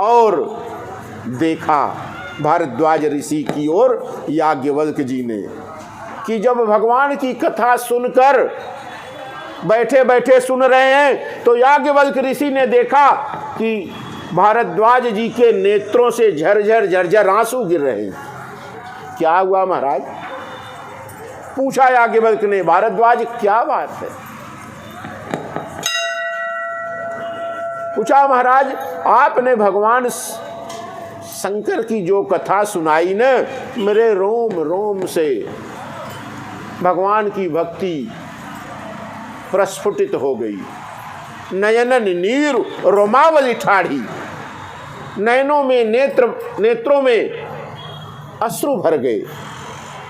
और देखा भारद्वाज ऋषि की ओर याज्ञवल्क्य जी ने कि जब भगवान की कथा सुनकर बैठे बैठे सुन रहे हैं तो याज्ञवल्क्य ऋषि ने देखा कि भारद्वाज जी के नेत्रों से झरझर झरझर आंसू गिर रहे हैं। क्या हुआ महाराज? पूछा याज्ञवल्क्य ने, भारद्वाज क्या बात है? पूछा महाराज आपने भगवान शंकर की जो कथा सुनाई न, मेरे रोम रोम से भगवान की भक्ति प्रस्फुटित हो गई। नयनन नीर रोमावली ठाढ़ी, नयनों में नेत्रों में अश्रु भर गए,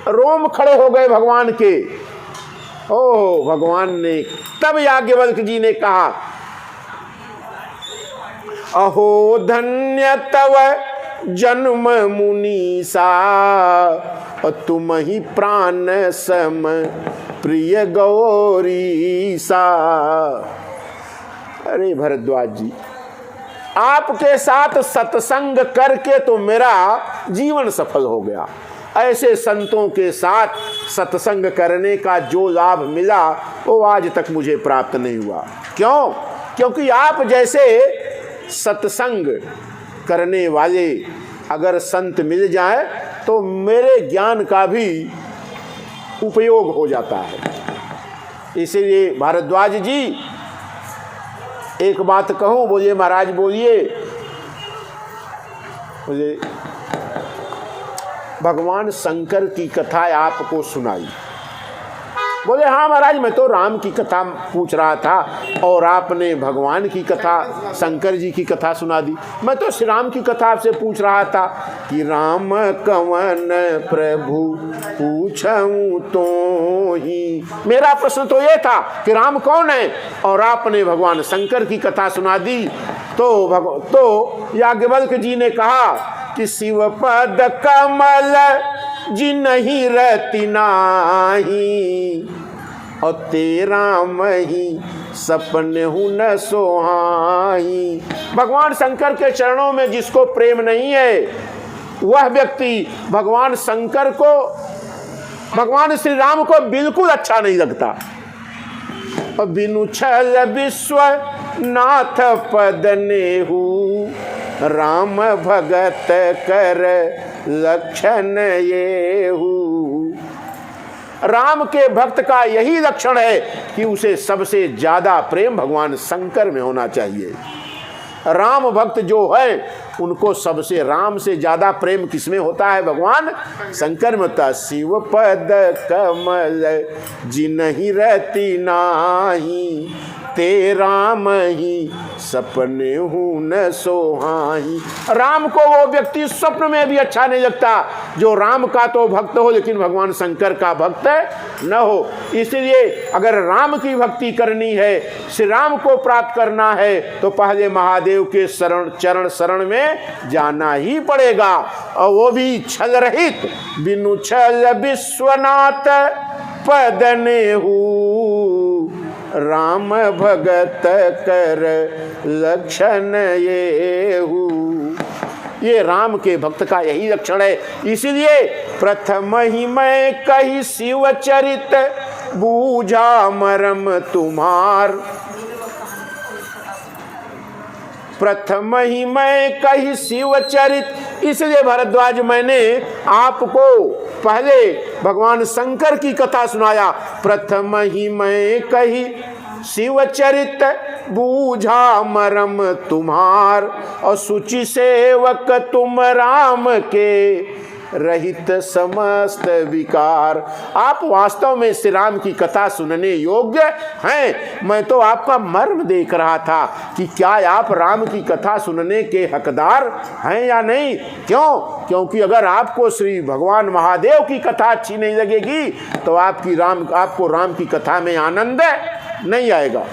रोम खड़े हो गए भगवान के। ओह भगवान ने, तब याज्ञवल्क्य जी ने कहा, अहो धन्य तव जन्म मुनीसा, तुम ही प्राण सम प्रिय गौरीसा। अरे भरद्वाज जी, आपके साथ सत्संग करके तो मेरा जीवन सफल हो गया। ऐसे संतों के साथ सत्संग करने का जो लाभ मिला वो आज तक मुझे प्राप्त नहीं हुआ। क्यों? क्योंकि आप जैसे सत्संग करने वाले अगर संत मिल जाए तो मेरे ज्ञान का भी उपयोग हो जाता है। इसीलिए भारद्वाज जी एक बात कहूं? बोलिए महाराज, बोलिए। बोले भगवान शंकर की कथा आपको सुनाई। बोले हाँ महाराज, मैं तो राम की कथा पूछ रहा था और आपने भगवान की कथा, शंकर जी की कथा सुना दी। मैं तो श्री राम की कथा आपसे पूछ रहा था कि राम कवन प्रभु पूछूं तो ही। मेरा प्रश्न तो ये था कि राम कौन है, और आपने भगवान शंकर की कथा सुना दी। तो याज्ञवल्क्य जी ने कहा कि शिव पद कमल जी नहीं रहती नाही, और तेरा मही सपने हूं न सोहाई। भगवान शंकर के चरणों में जिसको प्रेम नहीं है वह व्यक्ति भगवान शंकर को, भगवान श्री राम को बिल्कुल अच्छा नहीं लगता। बिनु छल विश्व नाथ पद नेहू, राम भगत कर लक्षण येहू। राम के भक्त का यही लक्षण है कि उसे सबसे ज्यादा प्रेम भगवान शंकर में होना चाहिए। राम भक्त जो है उनको सबसे, राम से ज्यादा प्रेम किसमें होता है? भगवान शंकर में होता है। शिव पद कमल जिनहि रहती नाही, तेरा मही सपने हूं न सोहाई। राम को वो व्यक्ति स्वप्न में भी अच्छा नहीं लगता जो राम का तो भक्त हो लेकिन भगवान शंकर का भक्त न हो। इसलिए अगर राम की भक्ति करनी है, श्री राम को प्राप्त करना है, तो पहले महादेव के चरण शरण में जाना ही पड़ेगा, और वो भी छल रहित। बिनु छल विश्वनाथ पद नेहू, राम भगत कर लक्षण येहू। ये राम के भक्त का यही लक्षण है। इसीलिए प्रथम ही मैं कही शिव चरित, बूझा मरम तुम्हार। प्रथम ही मैं कही शिव चरित, इसलिए भरद्वाज मैंने आपको पहले भगवान शंकर की कथा सुनाया। प्रथम ही मैं कही शिव चरित, बूझा मरम तुम्हार। और सुचि सेवक तुम राम के, रहित समस्त विकार। आप वास्तव में श्री राम की कथा सुनने योग्य हैं। मैं तो आपका मर्म देख रहा था कि क्या आप राम की कथा सुनने के हकदार हैं या नहीं। क्यों? क्योंकि अगर आपको श्री भगवान महादेव की कथा अच्छी नहीं लगेगी तो आपको राम की कथा में आनंद नहीं आएगा।